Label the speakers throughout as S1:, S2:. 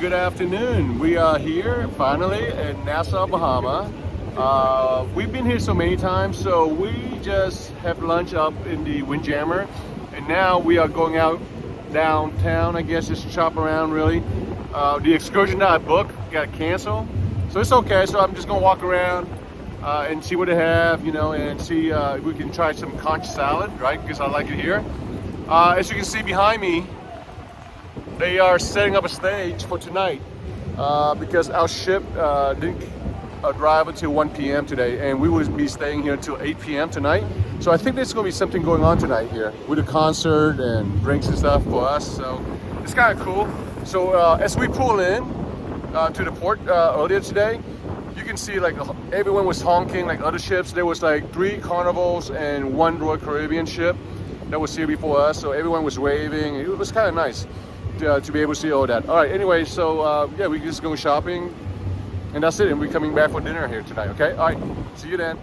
S1: good afternoon. We are here finally in Nassau Bahamas. We've been here so many times, so we just have lunch up in the Windjammer, and now we are going out downtown, I guess, just shop around really. The excursion that I booked got canceled, so it's okay. So I'm just gonna walk around and see what they have, you know, and see if we can try some conch salad, right? Because I like it here. As you can see behind me, they are setting up a stage for tonight because our ship didn't arrive until 1 p.m. today, and we will be staying here until 8 p.m. tonight. So I think there's going to be something going on tonight here with a concert and drinks and stuff for us. So it's kind of cool. So as we pull in to the port earlier today, you can see like everyone was honking like other ships. There was like 3 Carnivals and 1 Royal Caribbean ship that was here before us. So everyone was waving. It was kind of nice to be able to see all that. All right, anyway, so yeah, we just go shopping, and that's it. And we're coming back for dinner here tonight, okay? All right, see you then.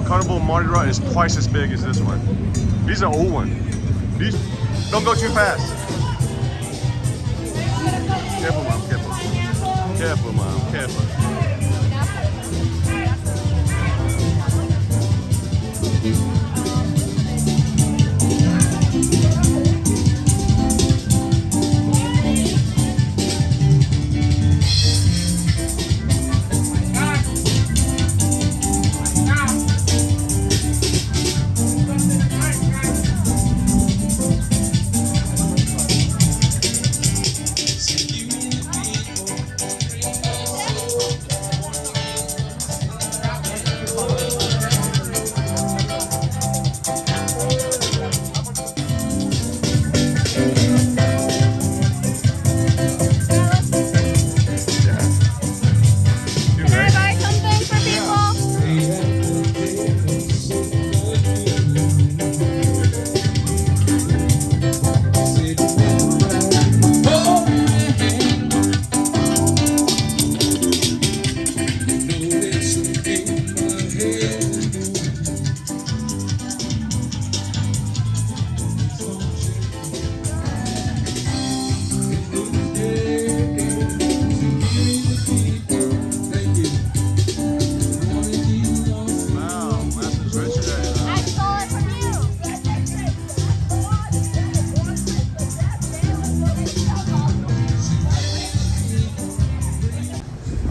S1: Carnival Mardi Gras is twice as big as this one. These are old ones. These don't go too fast. Careful, mom. Careful. Careful, mom. Careful.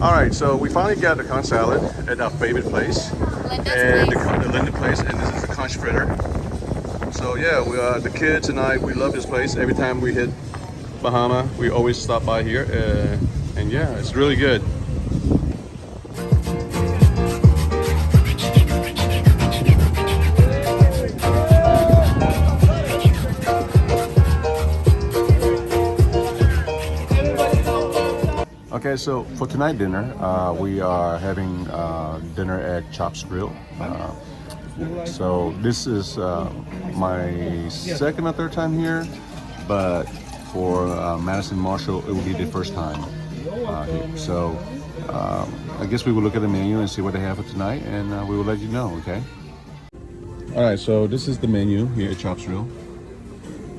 S1: Alright, so we finally got the conch salad at our favorite place. The Linda place, and this is the conch fritter. So yeah, the kids and I, we love this place. Every time we hit Bahama, we always stop by here. And yeah, it's really good. Okay, so for tonight dinner, we are having dinner at Chops Grille. So this is my second or third time here, but for Madison Marshall, it will be the first time here. So I guess we will look at the menu and see what they have for tonight, and we will let you know, okay? All right, so this is the menu here at Chops Grille.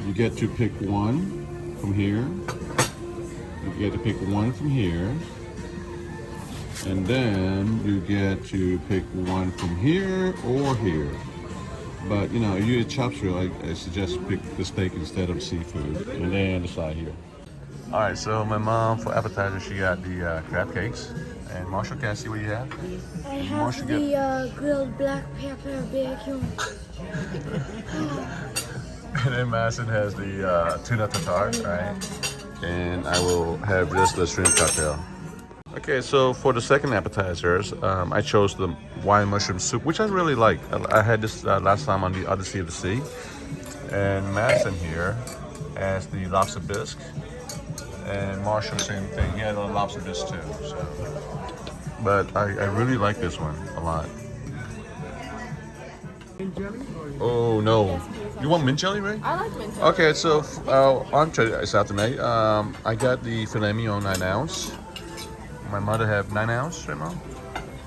S1: You get to pick one from here. You get to pick one from here, and then you get to pick one from here or here. But you know, you eat Chops Grille, I suggest pick the steak instead of seafood, and then decide here. All right, so my mom for appetizer she got the crab cakes, and Marshall, can I see what you have?
S2: I have the grilled black pepper bacon.
S1: And then Madison has the tuna tartare, right? And I will have just the shrimp cocktail. Okay, so for the second appetizers, I chose the wine mushroom soup, which I really like. I had this last time on the other sea of the sea. And Madison here has the lobster bisque. And Marshall, same thing. He had a lobster bisque too. So. But I really like this one a lot.
S3: Mint jelly?
S1: Oh no. You want mint jelly, Ray?
S4: I like mint jelly.
S1: Okay, so entree is out to me. I got the filet mignon 9 ounce. My mother had 9 ounce, right, Mom?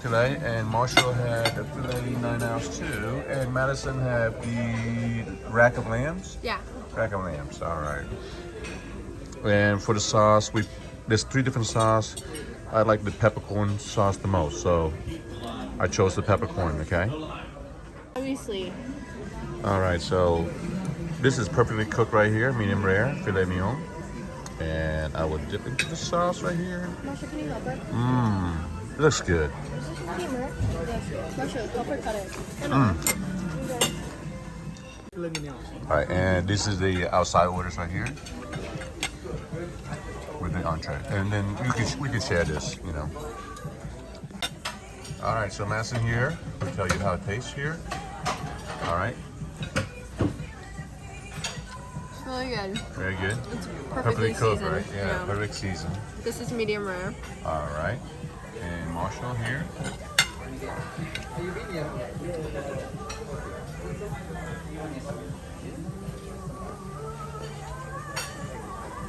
S1: Today, and Marshall had the filet 9 ounce too, and Madison had the rack of lambs.
S4: Yeah.
S1: Rack of lambs. All right. And for the sauce, there's 3 different sauce. I like the peppercorn sauce the most, so I chose the peppercorn. Okay.
S4: Obviously.
S1: All right, so this is perfectly cooked right here, medium rare, filet mignon. And I will dip into the sauce right here.
S4: Marsha, can you help her?
S1: It looks good.
S4: Marsha, help her cut it.
S3: Filet mignon.
S1: All right, and this is the outside orders right here with the entree. And then we can share this, you know. All right, so Madison here will tell you how it tastes here. All right.
S4: It's really good.
S1: Very good.
S4: It's perfectly
S1: cooked,
S4: seasoned.
S1: right? Yeah, perfect season.
S4: This is medium rare.
S1: All right. And Marshall here.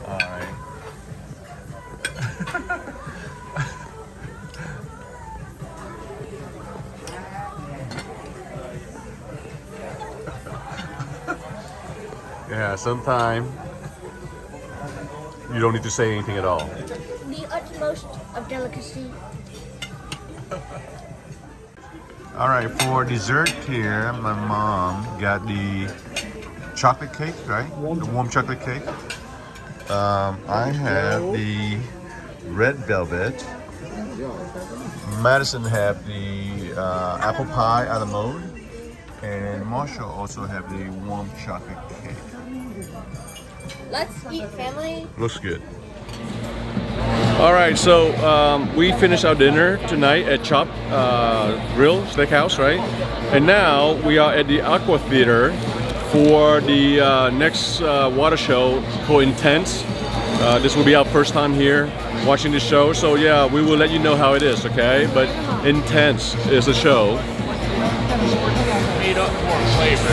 S1: All right. Yeah, sometimes you don't need to say anything at all.
S2: The utmost of delicacy.
S1: All right, for dessert here, my mom got the chocolate cake, right? The warm chocolate cake. I have the red velvet. Madison have the apple pie a la mode. And Marshall also have the warm chocolate cake.
S4: Let's eat, family.
S1: Looks good. All right, so we finished our dinner tonight at Chop Grille Steakhouse, right? And now we are at the Aqua Theater for the next water show called Intense. This will be our first time here watching the show, so yeah, we will let you know how it is, okay? But Intense is the show.
S3: Made up more flavor.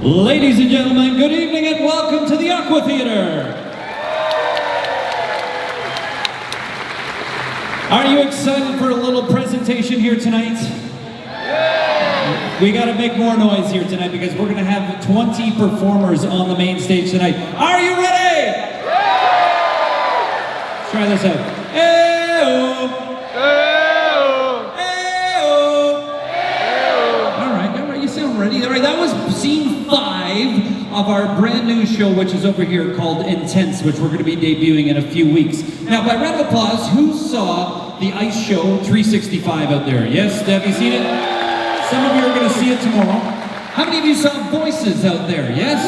S5: Ladies and gentlemen, good evening and welcome to the Aqua Theater. Are you excited for a little presentation here tonight? We got to make more noise here tonight because we're going to have 20 performers on the main stage tonight. Are you ready? Let's try this out. Hey-oh. All right, you sound ready. All right, that was scene 5 of our brand new show, which is over here called Intense, which we're going to be debuting in a few weeks. Now, by round of applause, who saw the Ice Show 365 out there? Yes, have you seen it? Some of you are going to see it tomorrow. How many of you saw Voices out there? Yes?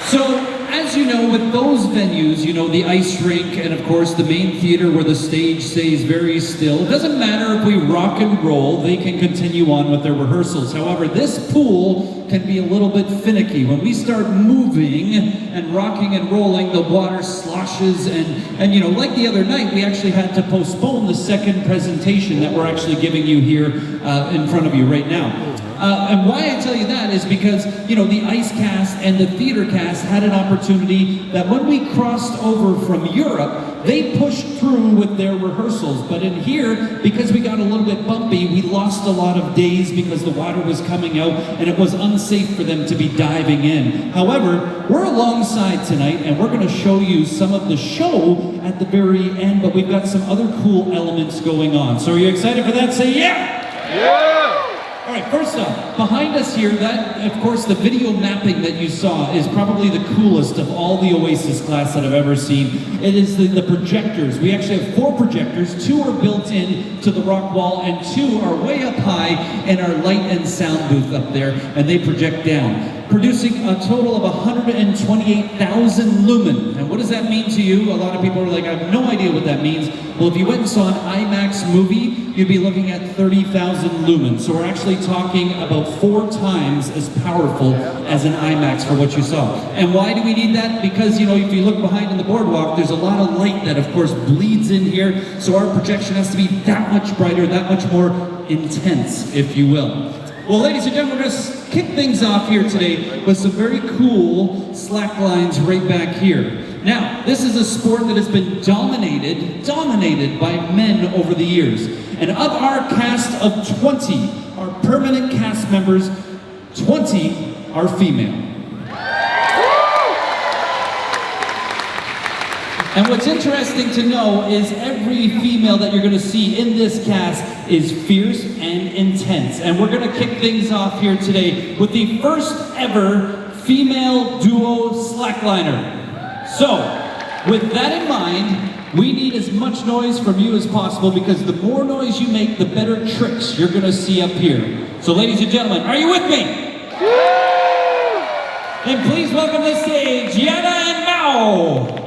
S5: So, as you know, with those venues, you know, the ice rink and of course the main theater where the stage stays very still, it doesn't matter if we rock and roll, they can continue on with their rehearsals. However, this pool can be a little bit finicky. When we start moving and rocking and rolling, the water sloshes and you know, like the other night, we actually had to postpone the second presentation that we're actually giving you here in front of you right now. And why I tell you that is because, you know, the ice cast and the theater cast had an opportunity that when we crossed over from Europe, they pushed through with their rehearsals. But in here, because we got a little bit bumpy, we lost a lot of days because the water was coming out and it was unsafe for them to be diving in. However, we're alongside tonight and we're going to show you some of the show at the very end, but we've got some other cool elements going on. So are you excited for that? Say yeah! Yeah! All right, first off, behind us here, that, of course, the video mapping that you saw is probably the coolest of all the Oasis class that I've ever seen. It is the projectors. We actually have 4 projectors. 2 are built in to the rock wall, and 2 are way up high in our light and sound booth up there, and they project down, producing a total of 128,000 lumen. And what does that mean to you? A lot of people are like, I have no idea what that means. Well, if you went and saw an IMAX movie, you'd be looking at 30,000 lumen. So we're actually talking about 4 times as powerful as an IMAX for what you saw. And why do we need that? Because, you know, if you look behind in the boardwalk, there's a lot of light that, of course, bleeds in here. So our projection has to be that much brighter, that much more intense, if you will. Well, ladies and gentlemen, we're going to kick things off here today with some very cool slack lines right back here. Now, this is a sport that has been dominated by men over the years. And of our cast of 20, our permanent cast members, 20 are female. And what's interesting to know is every female that you're going to see in this cast is fierce and intense. And we're going to kick things off here today with the first ever female duo slackliner. So, with that in mind, we need as much noise from you as possible because the more noise you make, the better tricks you're going to see up here. So, ladies and gentlemen, are you with me? Then please welcome to the stage, Yana and Mao.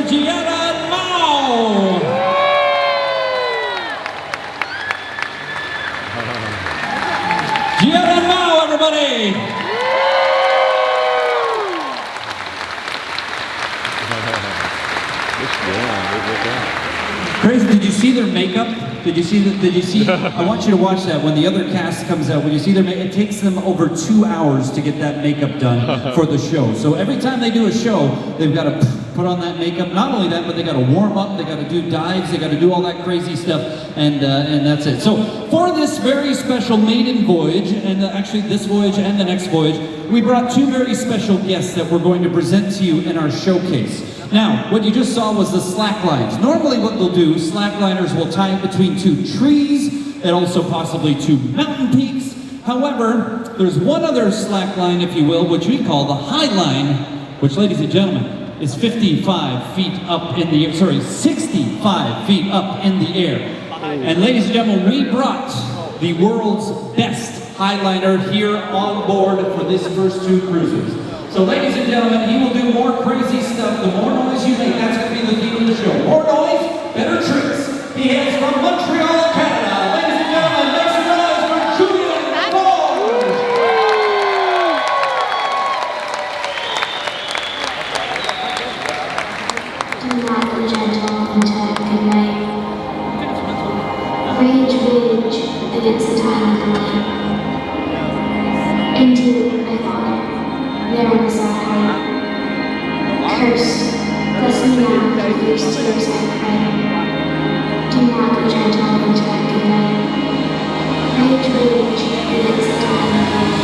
S5: Gianna and Mao. Gianna and Mao, everybody. Crazy, did you see their makeup? Did you see, I want you to watch that when the other cast comes out. When you see their makeup, it takes them over 2 hours to get that makeup done for the show. So every time they do a show, they've got to put on that makeup. Not only that, but they got to warm up, they got to do dives, they got to do all that crazy stuff, and that's it. So for this very special maiden voyage, and actually this voyage and the next voyage, we brought two very special guests that we're going to present to you in our showcase. Now, what you just saw was the slack lines. Normally what they'll do, slackliners will tie it between two trees and also possibly two mountain peaks. However, there's one other slack line, if you will, which we call the Highline, which, ladies and gentlemen, is 55 feet up in the air, 65 feet up in the air. And ladies and gentlemen, we brought the world's best Highliner here on board for this first two cruises. So ladies and gentlemen, he will do more crazy stuff. The more noise you make, that's going to be the theme of the show. More noise, better tricks. He hails from Montreal, Canada. Ladies and gentlemen, make some noise for Julian Ford.
S6: Do not be gentle until good night. Rage, rage, against the time of the night. Indeed, my father, there on the sad height. Curse, bless me now with the fierce tears I pray. Do not be gentle until good night. Rage, rage, against the time of the night.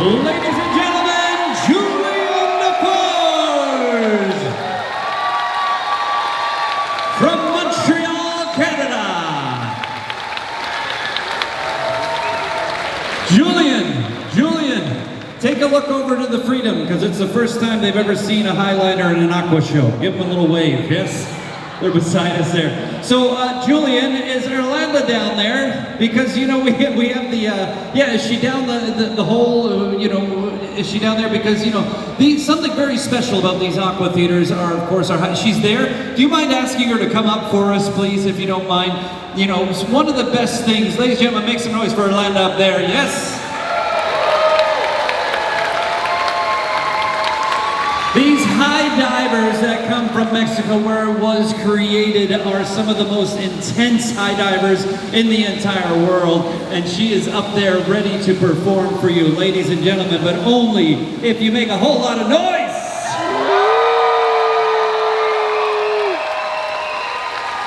S5: Ladies and gentlemen, Julian Lafarge from Montreal, Canada. Julian, take a look over to the Freedom, because it's the first time they've ever seen a Highliner in an Aqua Show. Give them a little wave, yes? They're beside us there. So, Julian, is Orlando down there? Because, you know, we have the, yeah, is she down the whole, you know, is she down there? Because, you know, something very special about these Aqua Theaters are, of course, she's there. Do you mind asking her to come up for us, please, if you don't mind? You know, it's one of the best things. Ladies and gentlemen, make some noise for Orlando up there, yes? These high divers that come from Mexico, where it was created, are some of the most intense high divers in the entire world. And she is up there ready to perform for you, ladies and gentlemen, but only if you make a whole lot of noise.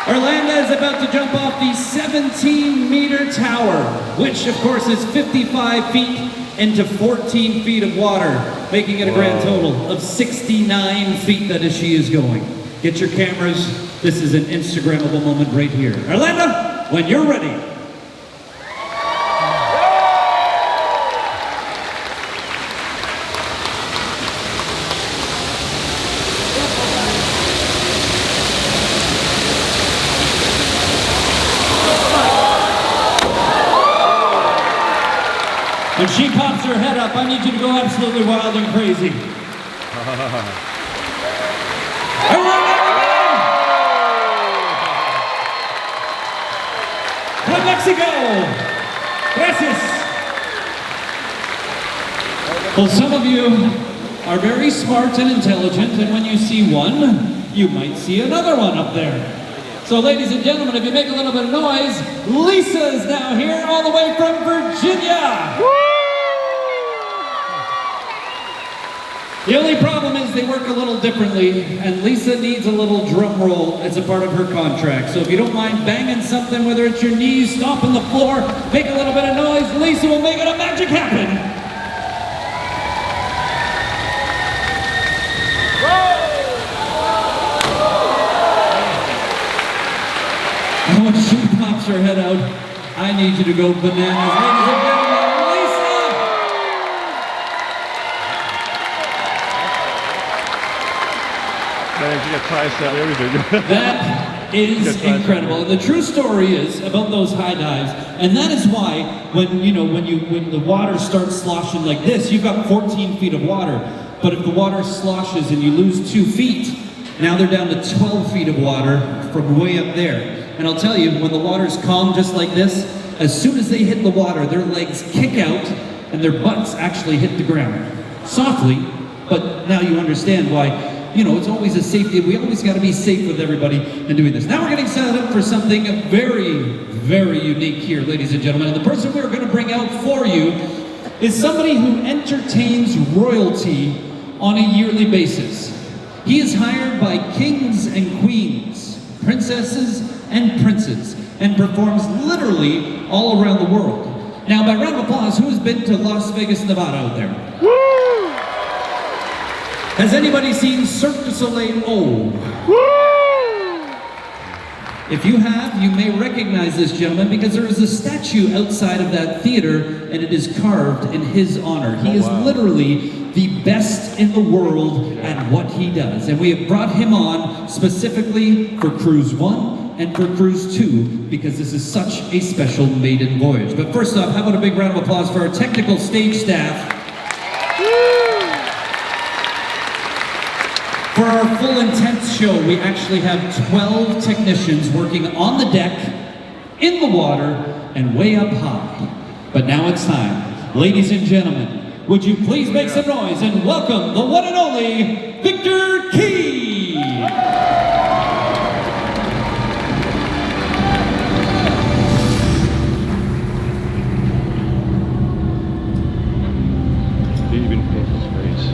S5: Orlando is about to jump off the 17-meter tower, which of course is 55 feet into 14 feet of water, making it a grand total of 69 feet that she is going. Get your cameras. This is an Instagrammable moment right here. Orlando, when you're ready. When she pops her head up, I need you to go absolutely wild and crazy. From Mexico! Gracias! Well, some of you are very smart and intelligent, and when you see one, you might see another one up there. So, ladies and gentlemen, if you make a little bit of noise, Lisa is now here all the way from Virginia! The only problem is they work a little differently, and Lisa needs a little drum roll as a part of her contract. So if you don't mind banging something, whether it's your knees, stomping the floor, make a little bit of noise, Lisa will make it a magic happen. And when she pops her head out, I need you to go bananas. Ladies and gentlemen, that is incredible. And the true story is about those high dives, and that is why when the water starts sloshing like this, you've got 14 feet of water. But if the water sloshes and you lose 2 feet, now they're down to 12 feet of water from way up there. And I'll tell you, when the water's calm just like this, as soon as they hit the water, their legs kick out and their butts actually hit the ground. Softly, but now you understand why. You know, it's always a safety. We always got to be safe with everybody in doing this. Now we're getting set up for something very, very unique here, ladies and gentlemen. And the person we're going to bring out for you is somebody who entertains royalty on a yearly basis. He is hired by kings and queens, princesses and princes, and performs literally all around the world. Now, by round of applause, who has been to Las Vegas, Nevada out there? Woo! Has anybody seen Cirque du Soleil? Oh. Woo! If you have, you may recognize this gentleman because there is a statue outside of that theater and it is carved in his honor. He is literally the best in the world at what he does. And we have brought him on specifically for Cruise 1 and for Cruise 2 because this is such a special maiden voyage. But first off, how about a big round of applause for our technical stage staff. For our full intense show, we actually have 12 technicians working on the deck, in the water, and way up high. But now it's time. Ladies and gentlemen, would you please make some noise and welcome the one and only Victor Key!
S1: He even painted his face.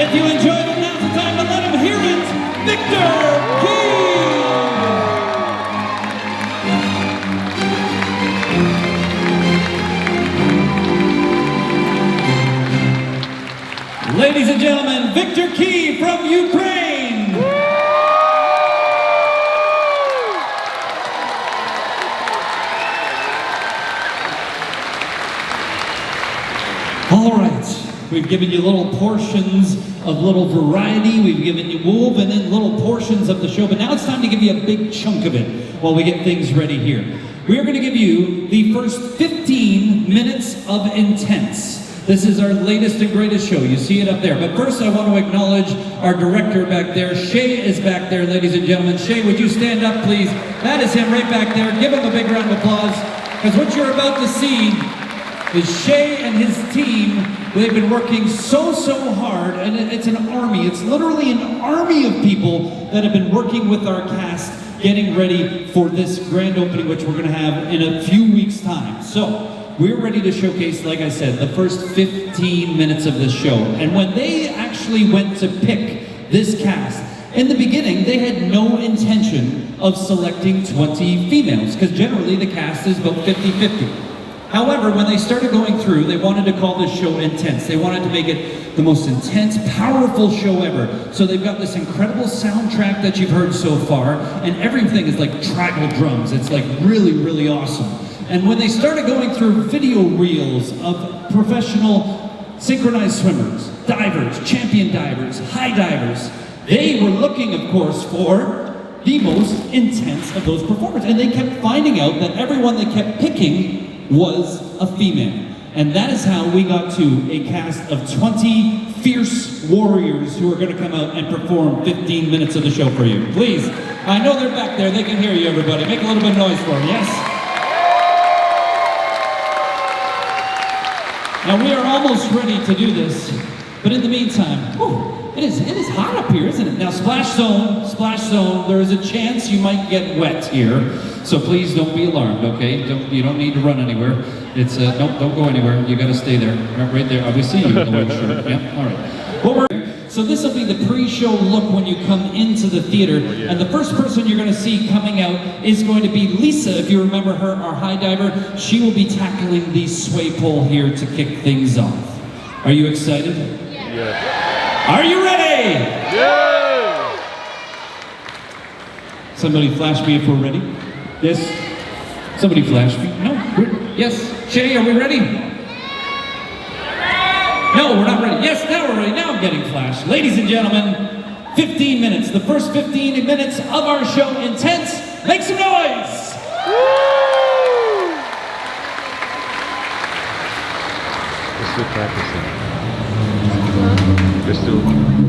S5: if you enjoyed it, now's the time to let him hear it. Victor Key! Ladies and gentlemen, Victor Key from Ukraine! All right, we've given you little portions of little variety, we've given you woven in little portions of the show, but now it's time to give you a big chunk of it while we get things ready here. We are going to give you the first 15 minutes of intense. This is our latest and greatest show. You see it up there. But first I want to acknowledge our director back there. Shay is back there, ladies and gentlemen. Shay, would you stand up, please? That is him right back there. Give him a big round of applause. Because what you're about to see is Shay and his team. They've been working so hard, and it's an army. It's literally an army of people that have been working with our cast, getting ready for this grand opening, which we're going to have in a few weeks' time. So, we're ready to showcase, like I said, the first 15 minutes of this show. And when they actually went to pick this cast, in the beginning, they had no intention of selecting 20 females, because generally the cast is about 50-50. However, when they started going through, they wanted to call this show intense. They wanted to make it the most intense, powerful show ever. So they've got this incredible soundtrack that you've heard so far, and everything is like tribal drums. It's like really awesome. And when they started going through video reels of professional synchronized swimmers, divers, champion divers, high divers, they were looking, of course, for the most intense of those performers. And they kept finding out that everyone they kept picking was a female. And that is how we got to a cast of 20 fierce warriors who are going to come out and perform 15 minutes of the show for you. Please, I know they're back there. They can hear you, everybody. Make a little bit of noise for them, yes? Now we are almost ready to do this, but in the meantime, it is hot up here, isn't it? Now splash zone, there is a chance you might get wet here, so please don't be alarmed, okay? You don't need to run anywhere. It's, don't go anywhere, you gotta stay there, right there. We see you in the white shirt, yeah, all right. So this will be the pre-show look when you come into the theater, and the first person you're going to see coming out is going to be Lisa, if you remember her, our high diver. She will be tackling the sway pole here to kick things off. Are you excited?
S1: Yeah.
S5: Are you ready?
S1: Yeah!
S5: Somebody flash me if we're ready. Yes? Somebody flash me. No? Yes? Shay, are we ready? No, we're not ready. Yes, now we're ready. Now I'm getting flashed. Ladies and gentlemen, 15 minutes. The first 15 minutes of our show, Intense. Make some noise!
S1: Woo! We're still practicing. We're still practicing.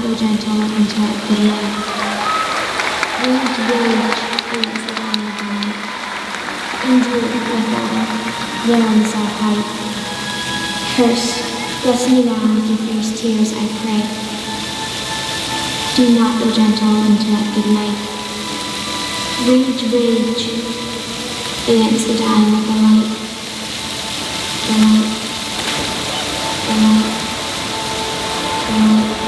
S6: the gentle intellect good life. Rage against the dawn of the night. Endure with order, there on the south height. Curse, bless me now with your fierce tears, I pray. Do not, O gentle intellect good life. Rage against the dying of the light. The light. The light. The light.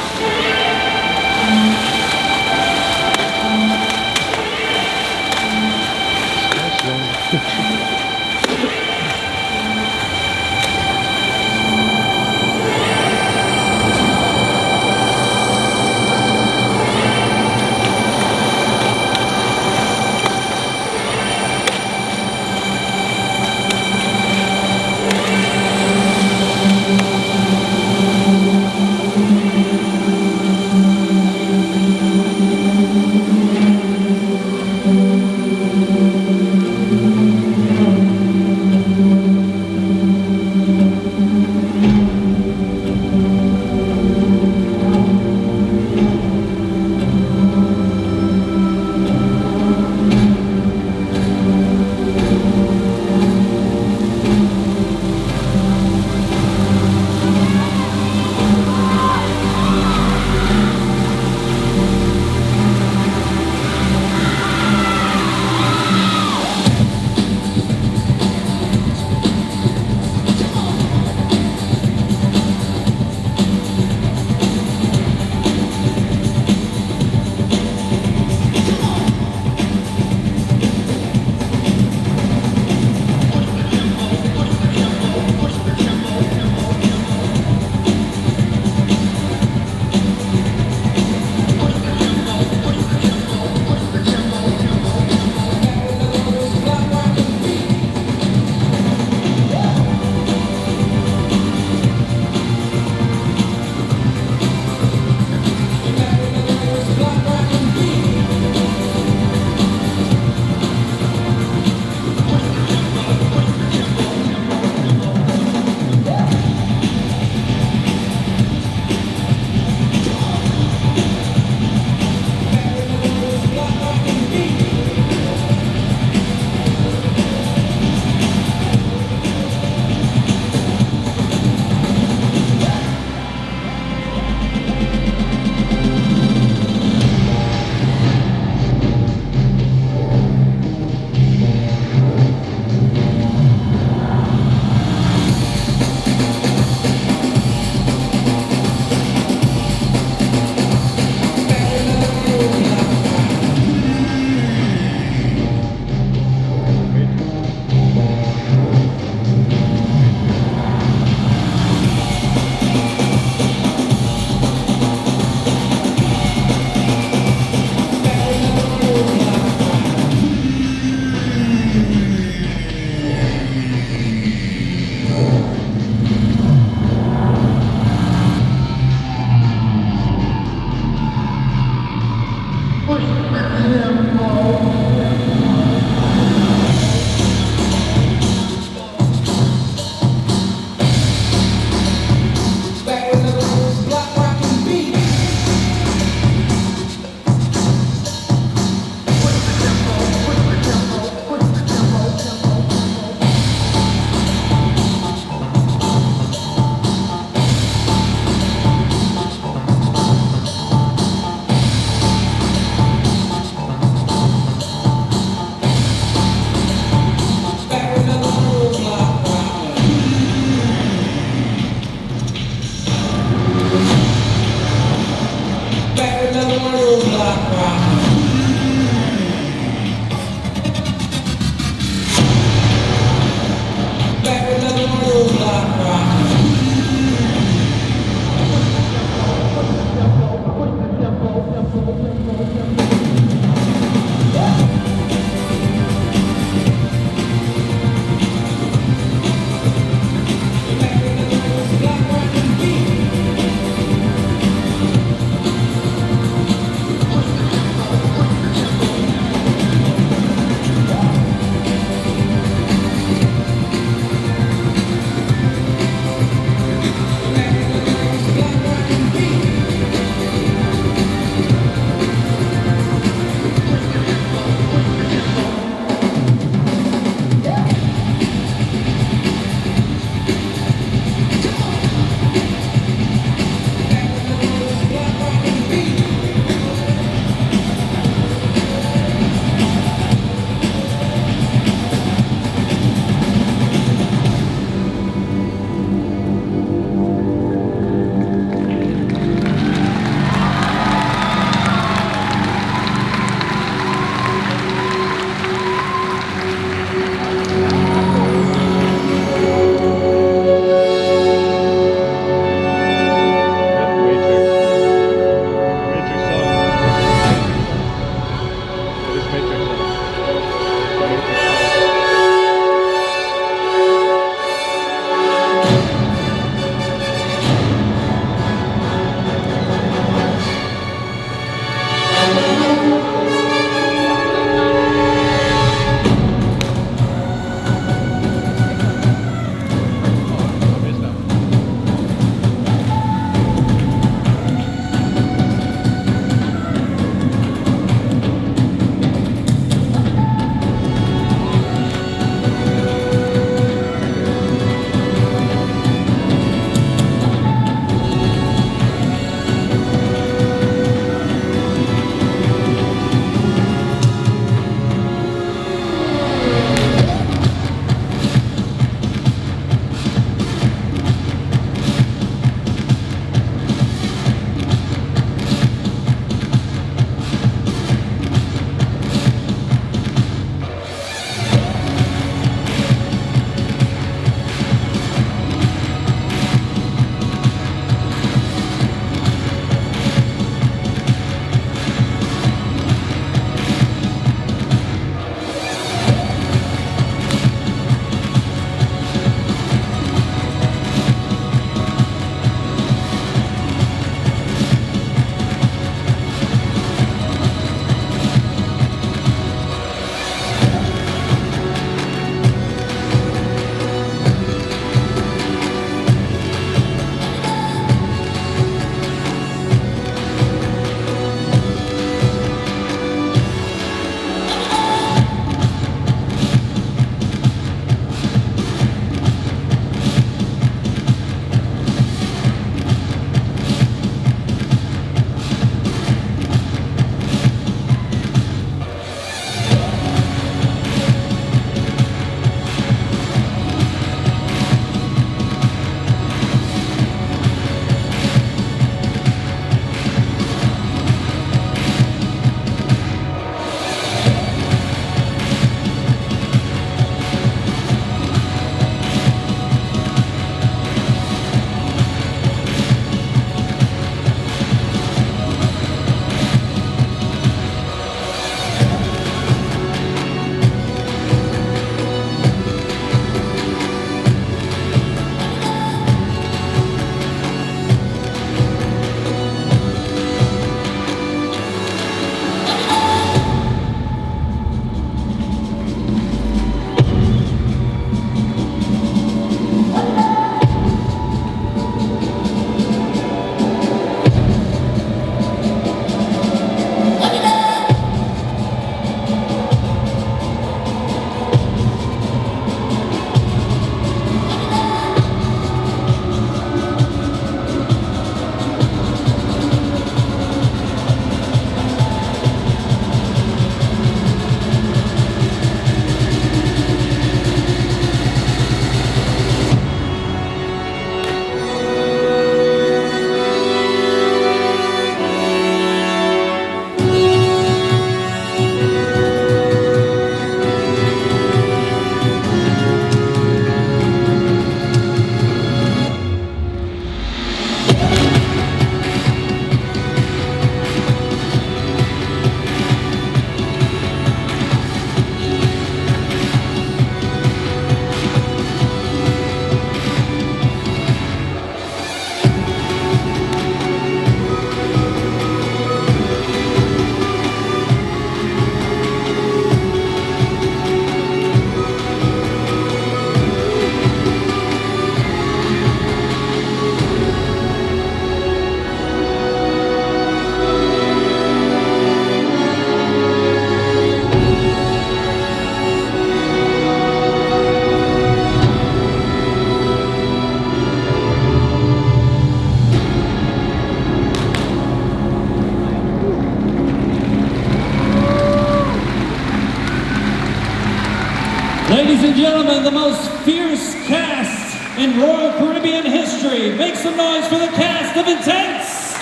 S5: Ladies and gentlemen, the most fierce cast in Royal Caribbean history. Make some noise for the cast of Intense.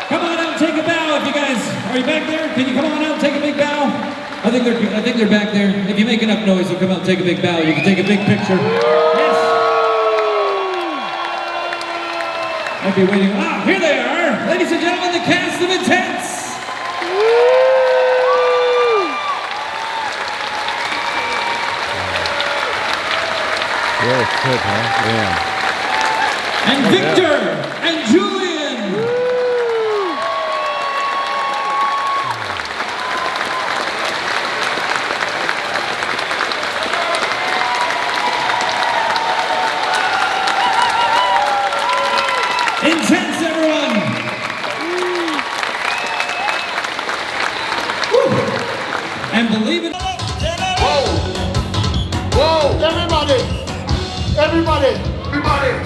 S5: Come on out, take a bow if you guys, are you back there? Can you come on out and take a big bow? I think they're back there. If you make enough noise, they'll come out and take a big bow. You can take a big picture. Yes. I'll be waiting. Ah, here they are. Ladies and gentlemen, the cast of Intense.
S1: Yeah, it's good, huh? Yeah.
S5: And Victor and Julian. Intense, everyone. Woo. And believe it.
S7: Whoa!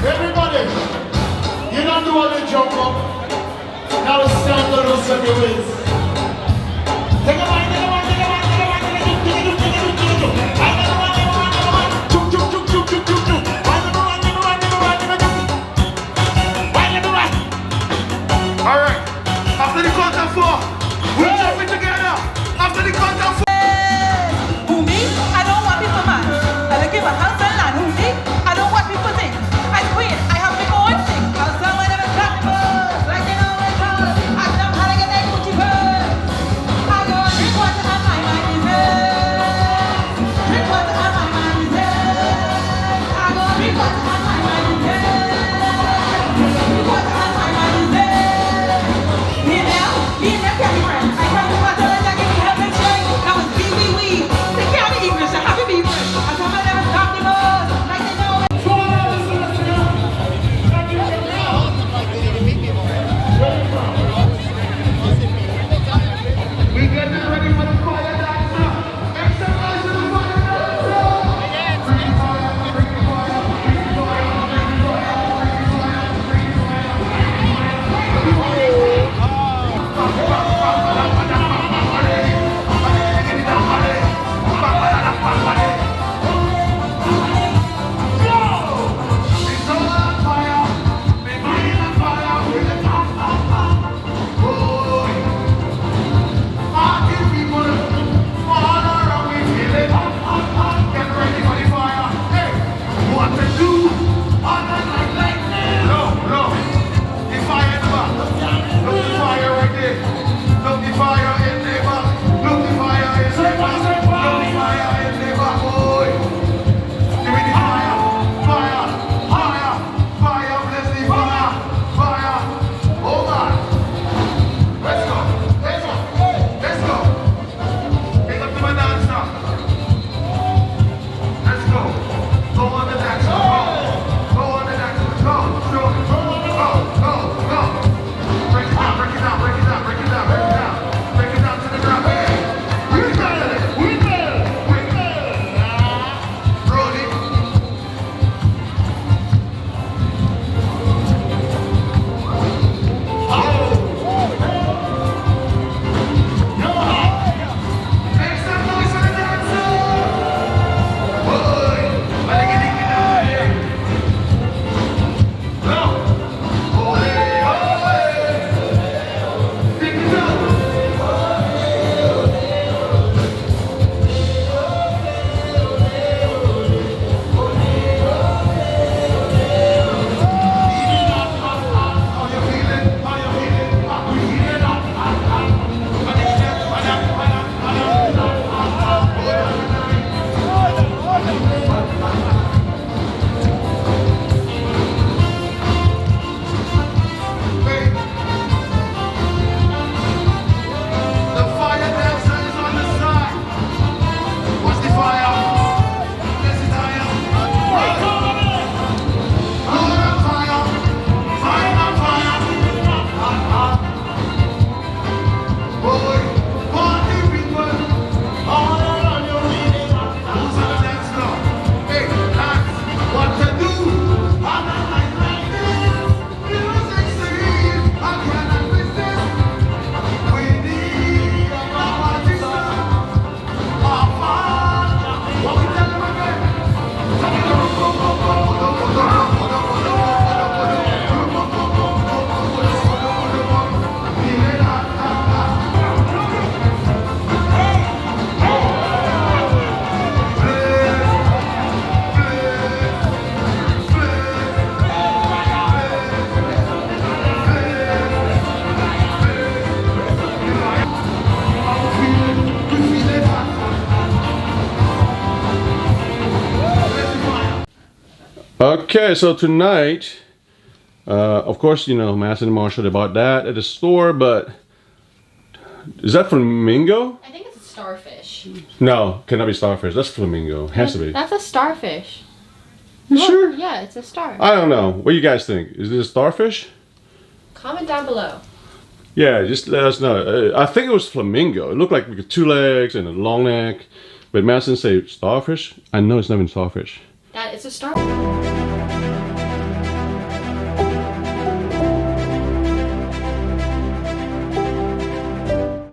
S7: Everybody! You don't do all the jump up. Now it's time to lose some your wins. Take a mind, take a mind, take a mind, take a mind, take a mind, take a mind, take a mind, take a mind. I never mind, never mind, never mind. Chuk, chuk, chuk, chuk, chuk, chuk, chuk. Why never mind, never mind, never mind, never mind. Why never mind? All right. After the count of 4, we'll jump it together. After the count of 4.
S8: Who me? I don't want people mad. I don't give a house and land. Who me? I don't want people think. I'm queen. I have my own thing. I'll sell whatever clap the birds. Like they know my call. I know how to get that Gucci bird.
S1: Okay, so tonight, of course, you know, Mass and Marshall, they bought that at the store, but is that flamingo?
S4: I think it's a starfish.
S1: No, cannot be starfish. That's flamingo. Has to be.
S4: That's a starfish.
S1: You
S4: Look,
S1: sure?
S4: Yeah, it's a star.
S1: I don't know. What do you guys think? Is this a starfish?
S4: Comment down below.
S1: Yeah, just let us know. I think it was flamingo. It looked like with 2 legs and a long neck. But Madison say starfish. I know it's not even starfish.
S4: That it's a star.